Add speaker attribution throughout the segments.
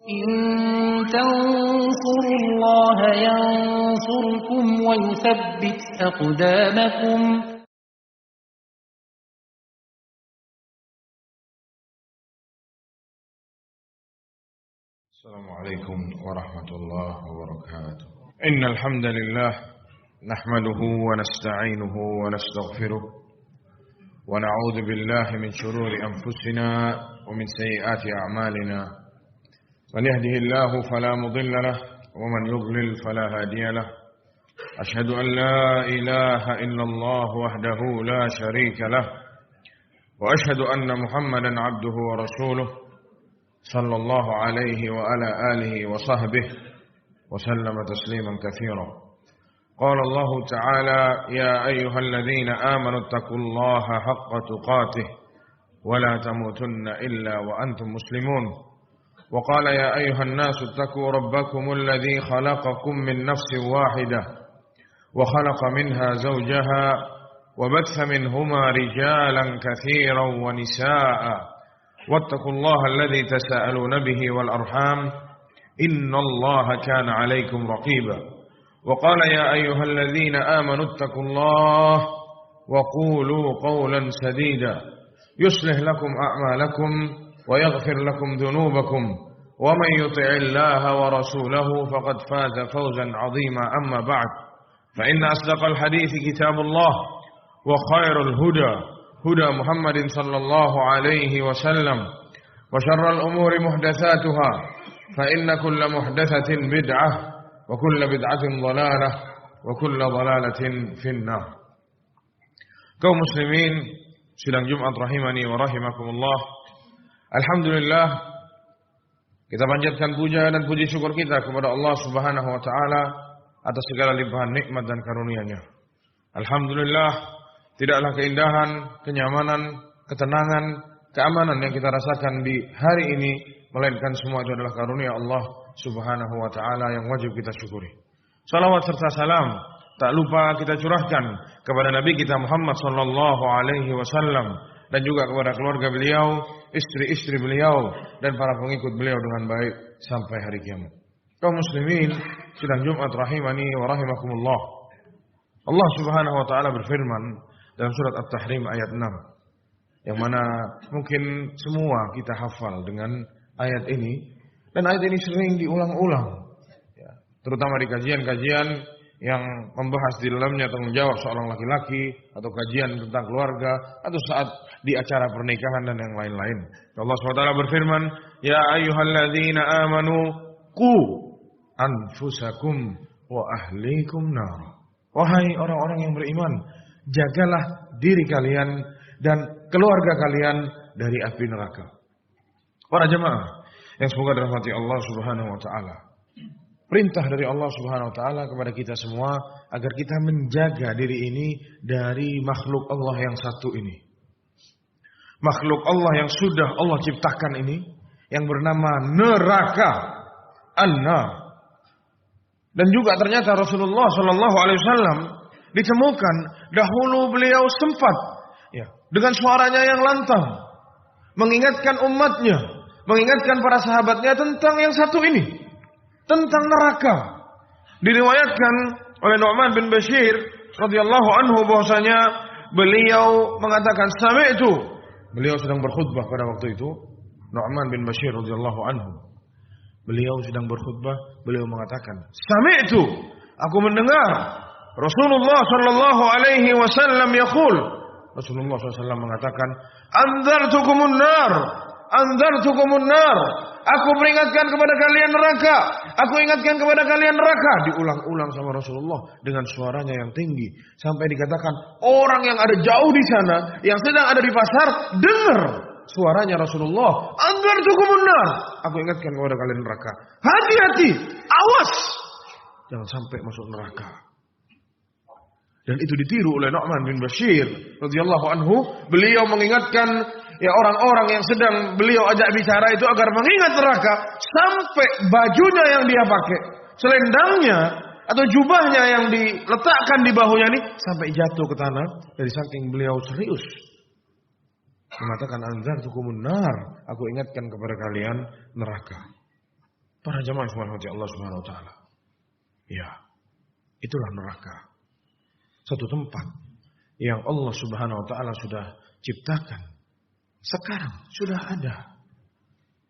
Speaker 1: إن تنصروا الله ينصركم ويثبت أقدامكم.
Speaker 2: السلام عليكم ورحمة الله وبركاته. إن الحمد لله نحمده ونستعينه ونستغفره ونعوذ بالله من شرور أنفسنا ومن سيئات أعمالنا. من يهده الله فلا مضل له ومن يضلل فلا هادي له. أشهد أن لا إله إلا الله وحده لا شريك له وأشهد أن محمدا عبده ورسوله صلى الله عليه وعلى آله وصحبه وسلم تسليما كثيرا. قال الله تعالى: يا أيها الذين آمنوا اتقوا الله حق تقاته ولا تموتن إلا وأنتم مسلمون. وقال: يا أيها الناس اتقوا ربكم الذي خلقكم من نفس واحدة وخلق منها زوجها وبث منهما رجالا كثيرا ونساء واتقوا الله الذي تساءلون به والأرحام إن الله كان عليكم رقيبا. وقال: يا أيها الذين آمنوا اتقوا الله وقولوا قولا سديدا يصلح لكم أعمالكم ويغفر لكم ذنوبكم ومن يطع الله ورسوله فقد فاز فوزا عظيما. أما بعد، فإن أصدق الحديث كتاب الله وخير الهدى هدى محمد صلى الله عليه وسلم وشر الأمور محدثاتها فإن كل محدثة بدعة وكل بدعة ضلالة وكل ضلالة في النار. Kaum muslimin sidang Jumat rahimani wa rahimakumullah. Alhamdulillah, kita panjatkan puja dan puji syukur kita kepada Allah Subhanahu wa taala atas segala limpahan nikmat dan karunia-Nya. Alhamdulillah, tidaklah keindahan, kenyamanan, ketenangan, keamanan yang kita rasakan di hari ini melainkan semua itu adalah karunia Allah Subhanahu wa taala yang wajib kita syukuri. Salawat serta salam tak lupa kita curahkan kepada Nabi kita Muhammad sallallahu alaihi wasallam dan juga kepada keluarga beliau, istri-istri beliau dan para pengikut beliau dengan baik sampai hari kiamat. Kaum muslimin sidang Jumat rahimani wa rahimakumullah. Allah Subhanahu wa taala berfirman dalam surat At-Tahrim ayat 6, yang mana mungkin semua kita hafal dengan ayat ini, dan ayat ini sering diulang-ulang, ya, terutama di kajian-kajian yang membahas di dalamnya tanggung jawab seorang laki-laki atau kajian tentang keluarga atau saat di acara pernikahan dan yang lain-lain. Allah SWT berfirman, ya ayyuhalladzina amanu qu anfusakum wa ahlikum nar. Wahai orang-orang yang beriman, jagalah diri kalian dan keluarga kalian dari api neraka. Para jemaah yang semoga dirahmati Allah Subhanahu wa taala. Perintah dari Allah Subhanahu wa taala kepada kita semua agar kita menjaga diri ini dari makhluk Allah yang satu ini. Makhluk Allah yang sudah Allah ciptakan ini yang bernama neraka, an-nar. Dan juga ternyata Rasulullah sallallahu alaihi wasallam ditemukan dahulu beliau sempat, ya, dengan suaranya yang lantang mengingatkan umatnya, mengingatkan para sahabatnya tentang yang satu ini, tentang neraka. Diriwayatkan oleh Nu'man bin Bashir radhiyallahu anhu bahwasanya beliau mengatakan sami'tu, beliau sedang berkhutbah pada waktu itu, Nu'man bin Bashir radhiyallahu anhu, beliau sedang berkhutbah, beliau mengatakan, sami'tu, aku mendengar Rasulullah sallallahu alaihi wasallam yaqul, Rasulullah SAW mengatakan, anzartukumun nar, anzartukumun nar, aku peringatkan kepada kalian neraka, aku ingatkan kepada kalian neraka. Diulang-ulang sama Rasulullah dengan suaranya yang tinggi sampai dikatakan orang yang ada jauh di sana, yang sedang ada di pasar, dengar suaranya Rasulullah, anzartukumun nar, aku ingatkan kepada kalian neraka. Hati-hati, awas, jangan sampai masuk neraka. Dan itu ditiru oleh Nu'man bin Bashir radhiyallahu anhu. Beliau mengingatkan ya orang-orang yang sedang beliau ajak bicara itu agar mengingat neraka, sampai bajunya yang dia pakai, selendangnya atau jubahnya yang diletakkan di bahunya ini sampai jatuh ke tanah dari saking beliau serius mengatakan anzartukumun nar, aku ingatkan kepada kalian neraka. Para jamaah yang Allah Subhanahu wa taala. Ya, itulah neraka. Satu tempat yang Allah Subhanahu wa taala sudah ciptakan. Sekarang sudah ada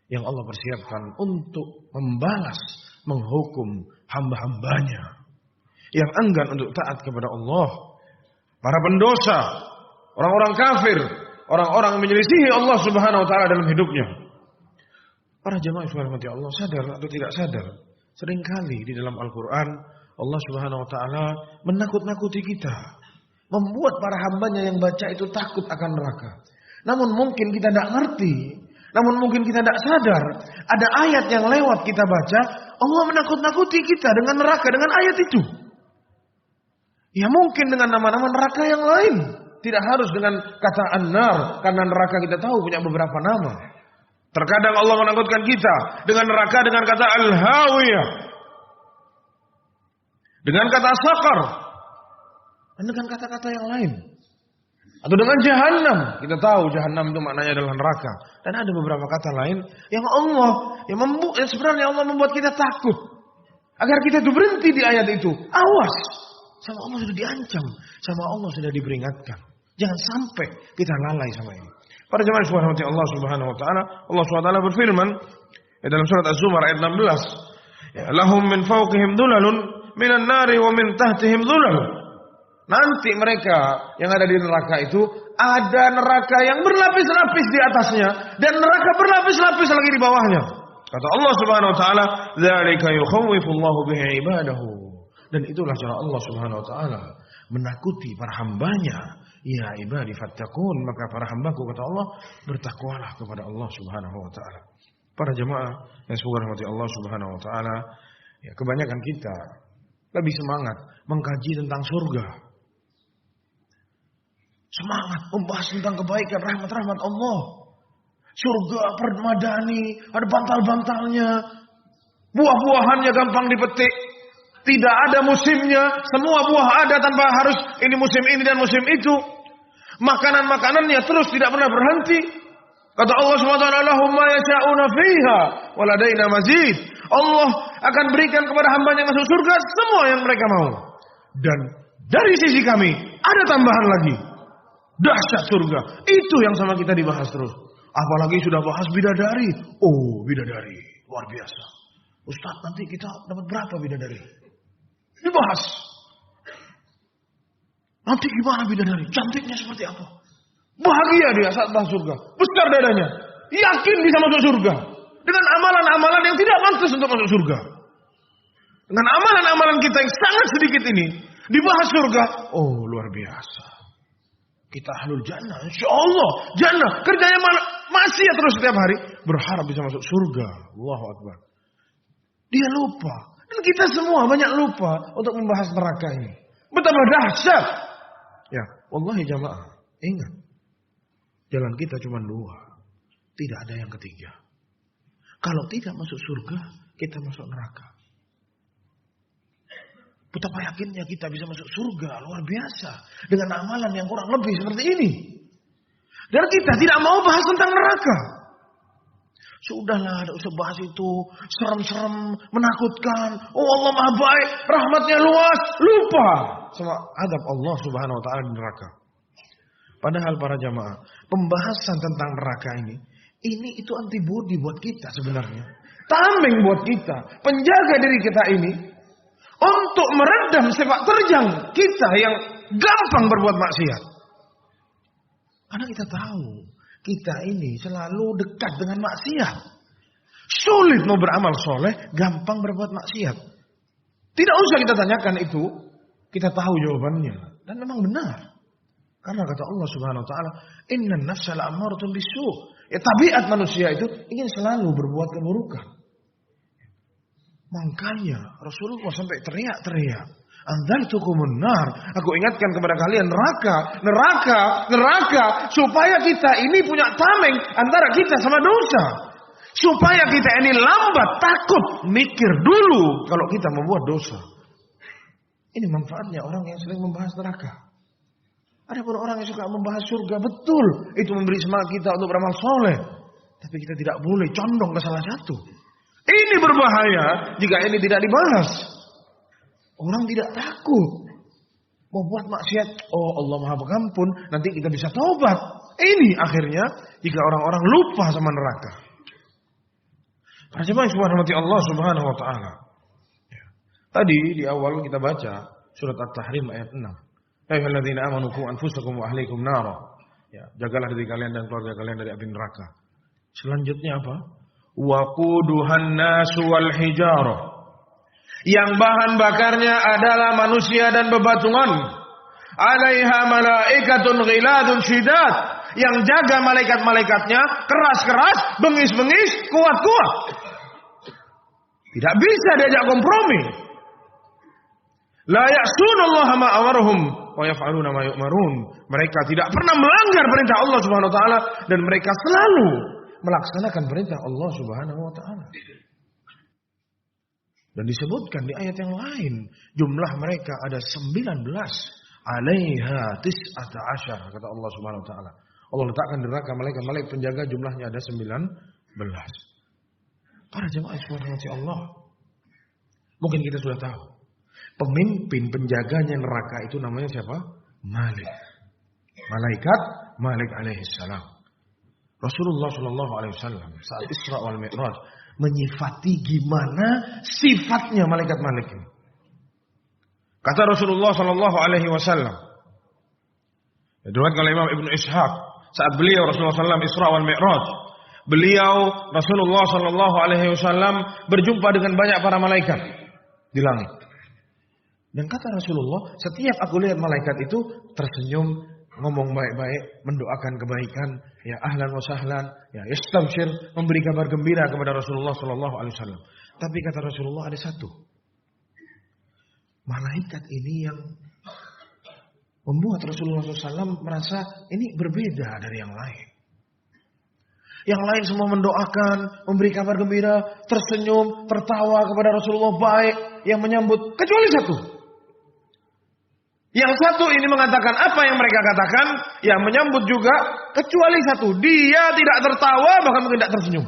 Speaker 2: yang Allah persiapkan untuk membalas, menghukum hamba-hambanya yang enggan untuk taat kepada Allah. Para pendosa, orang-orang kafir, orang-orang yang menyelisihi Allah Subhanahu wa taala dalam hidupnya. Para jamaah yang Allah sadar atau tidak sadar, seringkali di dalam Al-Quran Allah Subhanahu wa taala menakut-nakuti kita, membuat para hambanya yang baca itu takut akan neraka. Namun mungkin kita tidak ngerti, namun mungkin kita tidak sadar, ada ayat yang lewat kita baca, Allah menakut-nakuti kita dengan neraka dengan ayat itu. Ya mungkin dengan nama-nama neraka yang lain, tidak harus dengan kata an-nar, karena neraka kita tahu punya beberapa nama. Terkadang Allah menakutkan kita dengan neraka dengan kata al-hawiyah, dengan kata sakar, dan dengan kata-kata yang lain. Atau dengan jahannam. Kita tahu jahannam itu maknanya adalah neraka. Dan ada beberapa kata lain yang sebenarnya Allah membuat kita takut. Agar kita itu berhenti di ayat itu. Awas. Sama Allah sudah diancam. Sama Allah sudah diperingatkan. Jangan sampai kita lalai sama ini. Para jemaah subhanahu Allah Subhanahu wa taala, Allah Subhanahu wa taala berfirman dalam surat Az-Zumar ayat 16, ya, lahum min fawqihim dhulalun minan nari wa min tahtihim dhulal. Nanti mereka yang ada di neraka itu ada neraka yang berlapis-lapis di atasnya dan neraka berlapis-lapis lagi di bawahnya. Kata Allah Subhanahu wa taala, "Dzalika yukhawwifullahu bihi ibadahu." Dan itulah cara Allah Subhanahu wa taala menakuti para hambanya. Ya ibadi fattaqun, maka para hambaku kata Allah, bertakwalah kepada Allah Subhanahu wa taala. Para jemaah yang semoga rahmati Allah Subhanahu wa taala, ya kebanyakan kita lebih semangat mengkaji tentang surga. Semangat membahas tentang kebaikan, rahmat-rahmat Allah. Surga permadani, ada bantal-bantalnya. Buah-buahannya gampang dipetik. Tidak ada musimnya, semua buah ada tanpa harus ini musim ini dan musim itu. Makanan-makanannya terus tidak pernah berhenti. Kata Allah SWT, lahum ma yasha'una fiha wa ladaina mazid. Allah akan berikan kepada hambanya yang masuk surga semua yang mereka mau. Dan dari sisi kami ada tambahan lagi. Dahsyat surga. Itu yang sama kita dibahas terus. Apalagi sudah bahas bidadari. Oh, bidadari. Luar biasa. Ustaz, nanti kita dapat berapa bidadari? Dibahas. Nanti gimana bidadari? Cantiknya seperti apa? Bahagia dia saat bahas surga. Besar dadanya. Yakin bisa masuk surga. Dengan amalan-amalan yang tidak pantas untuk masuk surga. Dengan amalan-amalan kita yang sangat sedikit ini. Dibahas surga. Oh, luar biasa. Kita ahlul jannah. Insya Allah. Jannah. Kerjanya maksiat terus setiap hari. Berharap bisa masuk surga. Allahu Akbar. Dia lupa. Dan kita semua banyak lupa untuk membahas neraka ini. Betapa dahsyat. Ya, wallahi jamaah. Ingat. Jalan kita cuma dua. Tidak ada yang ketiga. Kalau tidak masuk surga, kita masuk neraka. Betapa yakinnya kita bisa masuk surga. Luar biasa. Dengan amalan yang kurang lebih seperti ini. Dan kita tidak mau bahas tentang neraka. Sudahlah, tidak usah bahas itu. Serem-serem, menakutkan. Oh Allah maha baik, rahmatnya luas. Lupa sama adab Allah Subhanahu wa taala di neraka. Padahal para jamaah, pembahasan tentang neraka ini itu antibodi buat kita sebenarnya. Tameng buat kita, penjaga diri kita ini untuk meredam sepak terjang kita yang gampang berbuat maksiat. Karena kita tahu, kita ini selalu dekat dengan maksiat. Sulit mau beramal soleh, gampang berbuat maksiat. Tidak usah kita tanyakan itu, kita tahu jawabannya. Dan memang benar. Karena kata Allah Subhanahu wa taala, "Innan nafsa la'ammaratun bisu'." Ya, tabiat manusia itu ingin selalu berbuat keburukan. Makanya Rasulullah sampai teriak-teriak, "Anzartukumun nar." Aku ingatkan kepada kalian neraka, neraka, neraka, supaya kita ini punya tameng antara kita sama dosa. Supaya kita ini lambat, takut, mikir dulu kalau kita membuat dosa. Ini manfaatnya orang yang sering membahas neraka. Adapun orang yang suka membahas surga, betul, itu memberi semangat kita untuk beramal soleh. Tapi kita tidak boleh condong ke salah satu. Ini berbahaya jika ini tidak dibahas. Orang tidak takut membuat maksiat. Oh, Allah Maha Pengampun, nanti kita bisa taubat. Ini akhirnya jika orang-orang lupa sama neraka. Para jemaah yang dirahmati Allah Subhanahu wa taala. Tadi di awal kita baca surat At-Tahrim ayat 6. Ya ayyuhalladzina amanu qu anfusakum wa ahlikum nara. Ya, jagalah diri kalian dan keluarga kalian dari api neraka. Selanjutnya apa? Waquduhan nasu wal hijarah. Yang bahan bakarnya adalah manusia dan bebatuan. Alaiha malaikatun ghiladun syidad. Yang jaga malaikat-malaikatnya keras-keras, bengis-bengis, kuat-kuat. Tidak bisa diajak kompromi. La ya'sunallaha ma amarhum wa yaf'aluna ma yu'marun. Mereka tidak pernah melanggar perintah Allah Subhanahu wa taala dan mereka selalu melaksanakan perintah Allah Subhanahu wa taala. Dan disebutkan di ayat yang lain, jumlah mereka ada 19. Alaiha tis'ata asyar, kata Allah Subhanahu wa taala. Allah letakkan di neraka malaikat penjaga, jumlahnya ada 19. Para jemaah sekalian Allah, mungkin kita sudah tahu. Pemimpin penjaganya neraka itu namanya siapa? Malik. Malaikat Malik alaihi salam. Rasulullah sallallahu alaihi wasallam saat Isra wal Mi'raj menyifati gimana sifatnya malaikat Malik ini. Kata Rasulullah sallallahu alaihi wasallam, diriwayatkan oleh Imam Ibnu Ishaq, saat beliau Rasulullah sallallahu Isra wal Mi'raj, beliau Rasulullah sallallahu alaihi wasallam berjumpa dengan banyak para malaikat di langit. Dan kata Rasulullah, setiap aku lihat malaikat itu tersenyum, ngomong baik-baik, mendoakan kebaikan, ya ahlan wa sahlan, ya yastabshir, memberi kabar gembira kepada Rasulullah sallallahu alaihi wasallam. Tapi kata Rasulullah ada satu. Malaikat ini yang membuat Rasulullah SAW merasa ini berbeda dari yang lain. Yang lain semua mendoakan, memberi kabar gembira, tersenyum, tertawa kepada Rasulullah baik, yang menyambut, kecuali satu. Yang satu ini mengatakan apa yang mereka katakan, yang menyambut juga, kecuali satu. Dia tidak tertawa, bahkan mungkin tidak tersenyum.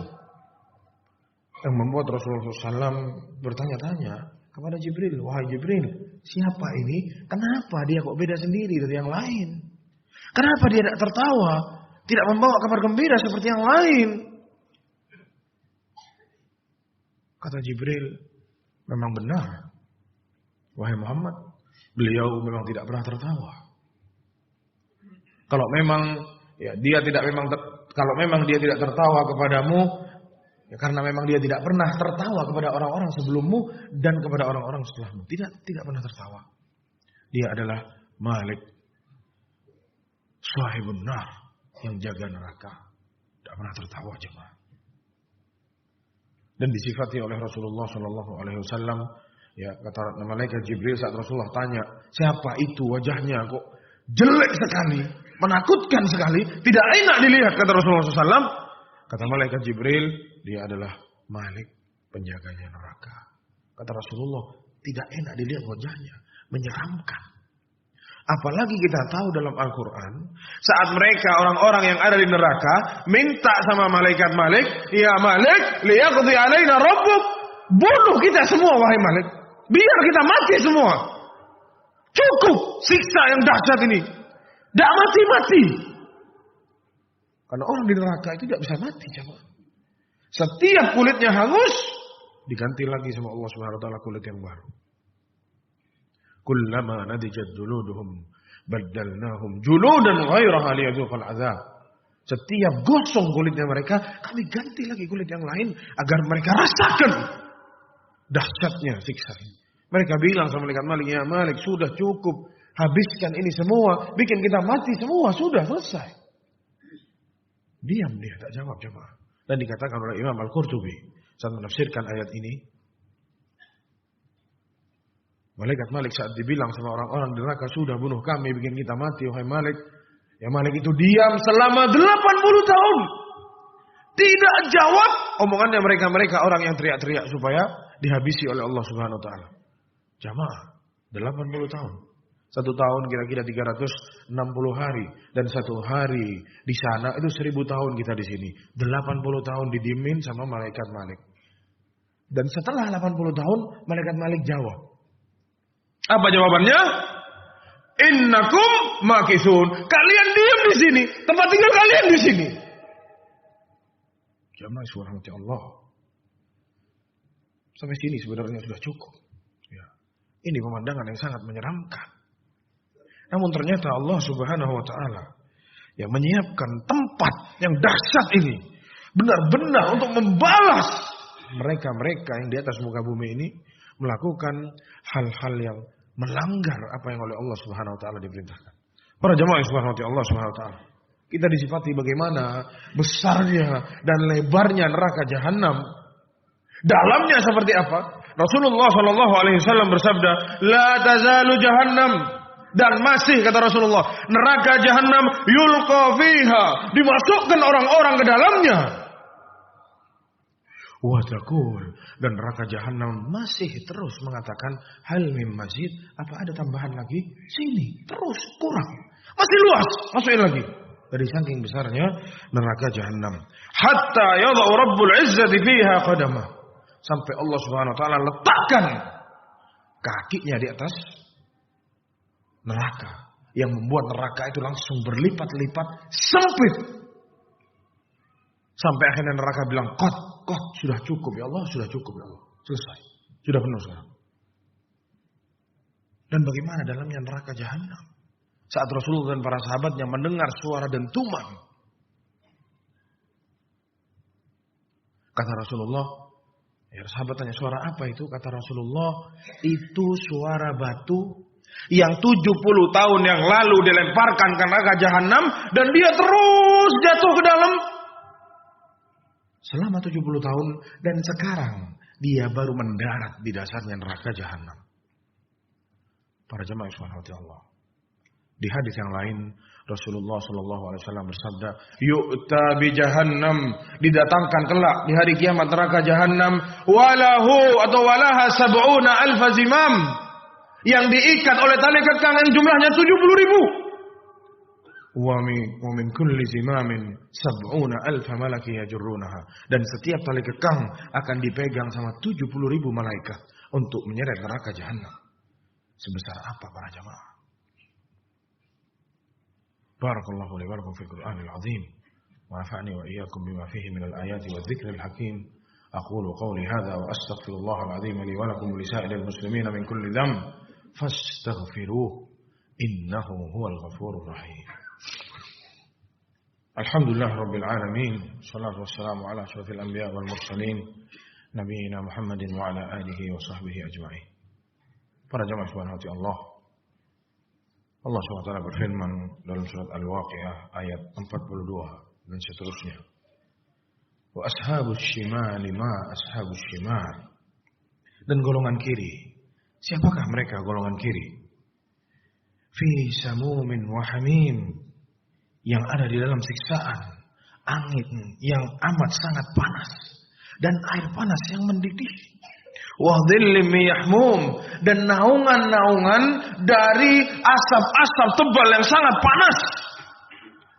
Speaker 2: Yang membuat Rasulullah SAW bertanya-tanya kepada Jibril, wahai Jibril, siapa ini? Kenapa dia kok beda sendiri dari yang lain? Kenapa dia tidak tertawa, tidak membawa kabar gembira seperti yang lain? Kata Jibril, memang benar, wahai Muhammad, beliau memang tidak pernah tertawa. Kalau memang dia tidak tertawa kepadamu, ya karena memang dia tidak pernah tertawa kepada orang-orang sebelummu dan kepada orang-orang setelahmu. Tidak pernah tertawa. Dia adalah Malik, sahibun nar, yang jaga neraka. Tidak pernah tertawa jemaah. Dan disifati oleh Rasulullah Shallallahu Alaihi Wasallam. Ya, kata malaikat Jibril saat Rasulullah tanya, siapa itu, wajahnya kok jelek sekali, menakutkan sekali, tidak enak dilihat, kata Rasulullah SAW. Kata malaikat Jibril, dia adalah Malik, penjaganya neraka. Kata Rasulullah, tidak enak dilihat wajahnya, menyeramkan. Apalagi kita tahu dalam Al-Quran, saat mereka orang-orang yang ada di neraka minta sama malaikat Malik, ya Malik, liyaqdi alaina rabbuk, bunuh kita semua wahai Malik. Biar kita mati semua. Cukup siksa yang dahsyat ini. Tidak mati-mati. Karena orang di neraka itu tidak bisa mati. Coba. Setiap kulitnya hangus, diganti lagi sama Allah Subhanahu wa taala kulit yang baru. Kullama nadijat juluduhum baddalnahum juludan ghairaha liyadzuqal azab. Setiap gosong kulitnya mereka, kami ganti lagi kulit yang lain agar mereka rasakan dahsyatnya siksa ini. Mereka bilang sama malaikat Malik, ya Malik, sudah cukup, habiskan ini semua, bikin kita mati semua, sudah selesai. Diam dia, tak jawab jemaah. Dan dikatakan oleh Imam Al-Qurtubi saat menafsirkan ayat ini, malaikat Malik saat dibilang sama orang-orang di neraka, sudah bunuh kami, bikin kita mati, wahai Malik. Ya Malik itu diam selama 80 tahun. Tidak jawab omongannya mereka orang yang teriak-teriak supaya dihabisi oleh Allah Subhanahu wa taala. Jamaah, 80 tahun. 1 tahun kira-kira 360 hari dan 1 hari di sana itu 1000 tahun kita di sini. 80 tahun didiemin sama malaikat Malik. Dan setelah 80 tahun, malaikat Malik jawab. Apa jawabannya? Innakum makithun. Kalian diam di sini. Tempat tinggal kalian di sini. Jamaah subhanallah Allah. Sampai sini sebenarnya sudah cukup. Ya. Ini pemandangan yang sangat menyeramkan. Namun ternyata Allah subhanahu wa ta'ala yang menyiapkan tempat yang dahsyat ini. Benar-benar untuk membalas mereka-mereka yang di atas muka bumi ini. Melakukan hal-hal yang melanggar apa yang oleh Allah subhanahu wa ta'ala diperintahkan. Para jamaah subhanahu wa ta'ala, Allah subhanahu wa ta'ala. Kita disifati bagaimana besarnya dan lebarnya neraka jahanam. Dalamnya seperti apa? Rasulullah SAW bersabda, La tazalu jahannam. Dan masih kata Rasulullah, neraka jahanam yulqa fiha. Dimasukkan orang-orang ke dalamnya. Wa taqul, dan neraka jahanam masih terus mengatakan, hal mim mazid, apa ada tambahan lagi? Sini, terus kurang. Masih luas, masukin lagi. Dari saking besarnya neraka jahanam. Hatta yada'u Rabbul Izzati fiha qadamah. Sampai Allah Subhanahu wa taala letakkan kakinya di atas neraka, yang membuat neraka itu langsung berlipat-lipat sempit. Sampai akhirnya neraka bilang, Qad, sudah cukup ya Allah, sudah cukup ya Allah. Selesai. Sudah penuh sekarang. Dan bagaimana dalamnya neraka jahanam? Saat Rasulullah dan para sahabatnya mendengar suara dentuman. Kata Rasulullah, ya sahabat tanya, suara apa itu? Kata Rasulullah, itu suara batu yang 70 tahun yang lalu dilemparkan ke neraka jahanam dan dia terus jatuh ke dalam selama 70 tahun dan sekarang dia baru mendarat di dasarnya neraka jahanam. Para jemaah subhanahu wa ta'ala. Di hadis yang lain Rasulullah SAW bersabda, yu'ta bi jahannam, didatangkan kelak di hari kiamat neraka jahanam, walahu atau walaha sab'una alfa zimam, yang diikat oleh tali kekang yang jumlahnya 70.000. Wa min kulli zimamin sab'una alfa malaki yajurrunaha, dan setiap tali kekang akan dipegang sama 70.000 malaikat untuk menyeret neraka jahanam. Sebesar apa para jamaah? Barakallahu li wa lakum fil Qur'anil azim wa nafa'ani wa iyyakum bima fihi minal ayati wadh-dhikril hakim. Aqulu qawli hadha wa astaghfirullahal azim li wa lakum wa lisa'iril muslimina min kulli dhanb fastaghfiruhu innahu huwal ghafurur rahim. Alhamdulillah rabbil alamin, salatu wassalamu ala asyrafil anbiya wal mursalin nabiyina Muhammadin wa ala alihi wa sahbihi ajma'in. Para jamaah subhanahu wa ta'ala, Allah SWT berfirman dalam surat Al-Waqi'ah ayat 42 dan seterusnya. Wa ashabus shimali ma ashabus shimal. Dan golongan kiri. Siapakah mereka golongan kiri? Fi samumin wa hamim. Yang ada di dalam siksaan. Angin yang amat sangat panas. Dan air panas yang mendidih. Wahdillim yahmum, dan naungan-naungan dari asap-asap tebal yang sangat panas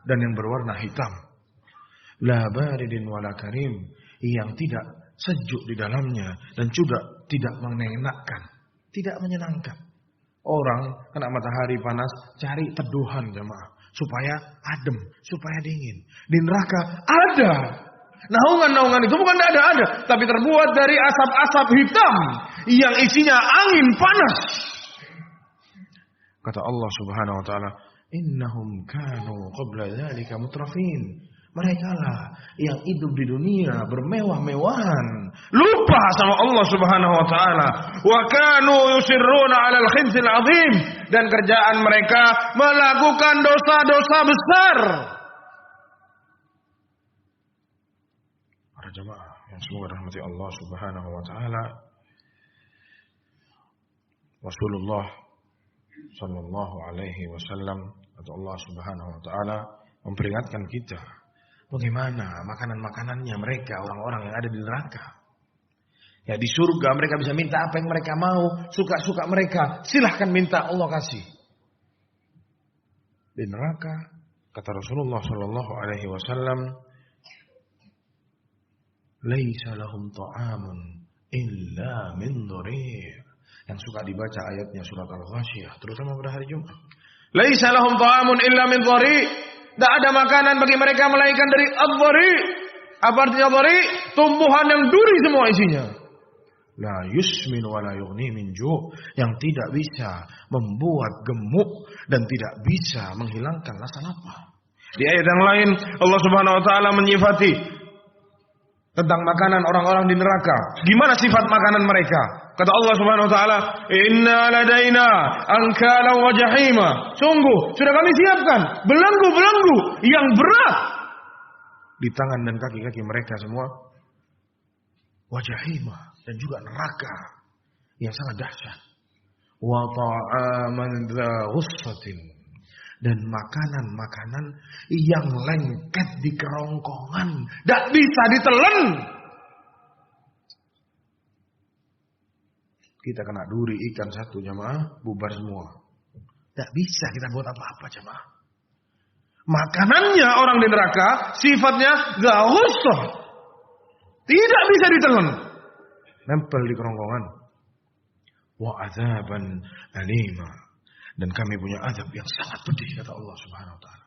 Speaker 2: dan yang berwarna hitam. La baridin wala karim, yang tidak sejuk di dalamnya dan juga tidak menyenangkan, tidak menyenangkan. Orang kena matahari panas cari teduhan jemaah supaya adem, supaya dingin. Di neraka ada naungan-naungan itu, bukan ada, tapi terbuat dari asap-asap hitam yang isinya angin panas. Kata Allah Subhanahu wa taala, innahum kanu qabla dzalika mutrafin. Mereka lah yang hidup di dunia bermewah-mewahan, lupa sama Allah Subhanahu wa taala. Wa kanu yusirruna 'alal khizil 'adzim, dan kerjaan mereka melakukan dosa-dosa besar. Jemaah yang semoga rahmati Allah Subhanahu wa taala, Rasulullah sallallahu alaihi wasallam atau Allah Subhanahu wa taala memperingatkan kita bagaimana makanan-makanannya mereka orang-orang yang ada di neraka. Ya, di surga mereka bisa minta apa yang mereka mau, suka-suka mereka, silahkan minta, Allah kasih. Di neraka kata Rasulullah sallallahu alaihi wasallam, laisa lahum ta'amun illa min dhari'. Yang suka dibaca ayatnya surat Al-Ghasyiyah, terutama pada hari Jumat. Laisa lahum ta'amun illa min dhari'. Tidak ada makanan bagi mereka melainkan dari ad-dhari'. Apa artinya dhari'? Tumbuhan yang duri semua isinya. La yusmin wa la yughni min ju', yang tidak bisa membuat gemuk dan tidak bisa menghilangkan rasa lapar. Di ayat yang lain Allah Subhanahu wa taala menyifati tentang makanan orang-orang di neraka. Gimana sifat makanan mereka? Kata Allah Subhanahu wa taala, "Inna ladaina ankala wa jahima." Sungguh sudah kami siapkan belenggu-belenggu yang berat di tangan dan kaki-kaki mereka semua. Wa jahima, dan juga neraka yang sangat dahsyat. Wa ta'aman dza ghussatin, dan makanan-makanan yang lengket di kerongkongan, tidak bisa ditelan. Kita kena duri ikan satu jamaah, bubar semua. Tidak bisa kita buat apa-apa jamaah. Makanannya orang di neraka sifatnya ghussah. Tidak bisa ditelan. Nempel di kerongkongan. Wa adzaban alima, dan kami punya azab yang sangat pedih, kata Allah Subhanahu wa taala.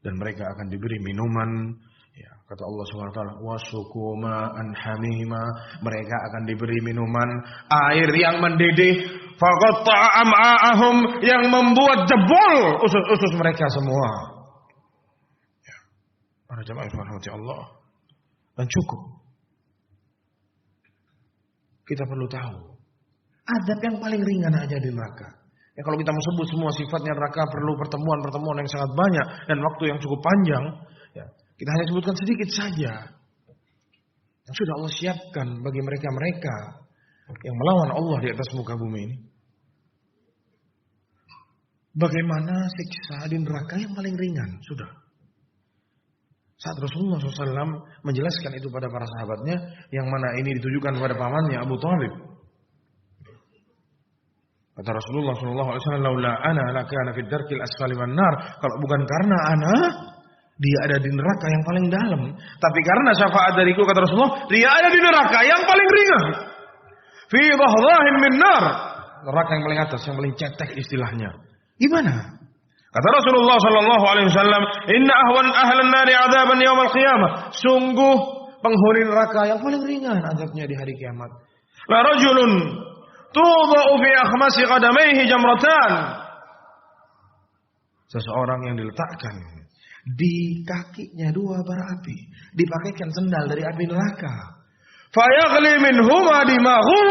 Speaker 2: Dan mereka akan diberi minuman, ya, kata Allah Subhanahu wa taala, wasuqu ma'an hamima, mereka akan diberi minuman air yang mendidih, faqatta'a am'a'ahum, yang membuat jebol usus-usus mereka semua. Ya. Para jemaah rahmati Allah. Dan cukup. Kita perlu tahu azab yang paling ringan aja di neraka. Ya, kalau kita mau sebut semua sifatnya neraka perlu pertemuan-pertemuan yang sangat banyak dan waktu yang cukup panjang. Ya, kita hanya sebutkan sedikit saja yang sudah Allah siapkan bagi mereka-mereka yang melawan Allah di atas muka bumi ini. Bagaimana siksa di neraka yang paling ringan? Sudah. Saat Rasulullah SAW menjelaskan itu pada para sahabatnya, yang mana ini ditujukan kepada pamannya Abu Thalib. Kata Rasulullah SAW, "Laula ana lakana fid darkil asfali wan nar." Kalau bukan karena ana, dia ada di neraka yang paling dalam. Tapi karena syafaat dariku, kata Rasulullah, dia ada di neraka yang paling ringan. Fi dhahrahin min nar. Neraka yang paling atas, yang paling cetek istilahnya. Gimana? Kata Rasulullah sallallahu alaihi wasallam, "Inna ahwan ahlan nari 'adzaban yaumil qiyamah." Sungguh penghuni neraka yang paling ringan azabnya di hari kiamat. La rajulun tudha'u fi akhmasi qadamaihi jamratan. Seseorang yang diletakkan di kakinya dua bara api, dipakaikan sendal dari api neraka. Fa yaghli minhuma dimaghu,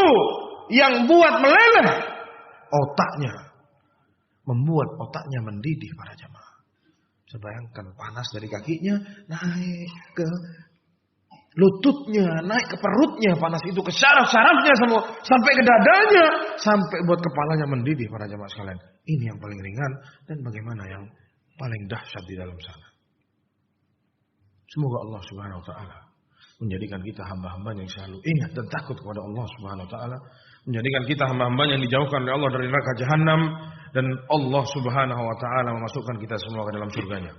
Speaker 2: yang buat meleleh otaknya. Membuat otaknya mendidih para jamaah. Bayangkan panas dari kakinya naik ke lututnya, naik ke perutnya, panas itu ke syaraf-syarafnya semua, sampai ke dadanya, sampai buat kepalanya mendidih para jamaah sekalian. Ini yang paling ringan, dan bagaimana yang paling dahsyat di dalam sana. Semoga Allah Subhanahu wa taala menjadikan kita hamba-hamba yang selalu ingat dan takut kepada Allah Subhanahu wa taala, menjadikan kita hamba-hamba yang dijauhkan oleh Allah dari neraka jahanam, dan Allah Subhanahu wa taala memasukkan kita semua ke dalam surganya.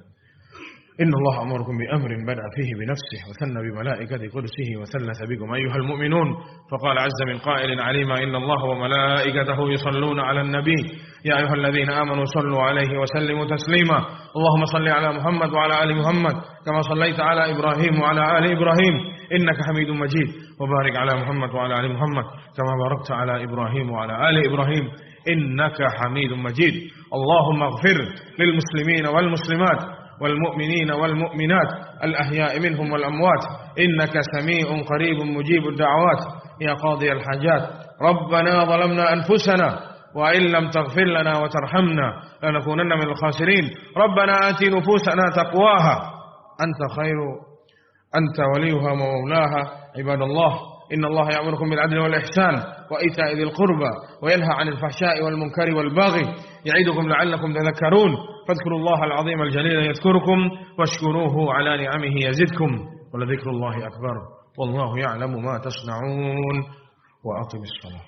Speaker 2: Inna Allah amurukum bi amrin bada'a fihi bi nafsihi wa thanna bi malaikati qudsihi wa thalatha bikum ayyuhal mu'minun, faqala 'azza min qa'ilin 'alima inna Allah wa malaikatahu yusalluna 'alan nabiy ya ayyuhalladhina amanu sallu 'alaihi wa sallimu taslima. Allahumma salli 'ala Muhammad wa 'ala ali Muhammad kama sallaita 'ala Ibrahim wa 'ala ali Ibrahim innaka Hamidum Majid, wa barik 'ala Muhammad wa 'ala ali Muhammad kama barakta 'ala Ibrahim wa 'ala ali Ibrahim innaka Hamidum Majid. Allahumma ighfir lil muslimina wal muslimat والمؤمنين والمؤمنات الأحياء منهم والأموات إنك سميع قريب مجيب الدعوات يا قاضي الحاجات. ربنا ظلمنا أنفسنا وإن لم تغفر لنا وترحمنا لنكونن من الخاسرين. ربنا آت نفوسنا تقواها أنت وليها ومولاها. عباد الله إن الله يأمركم بالعدل والإحسان وإيتاء ذي القربى وينهى عن الفحشاء والمنكر والبغي يعظكم لعلكم تذكرون. فاذكروا الله العظيم الجليل يذكركم واشكروه على نعمه يزدكم ولذكر الله أكبر والله يعلم ما تصنعون. وأقم الصلاة.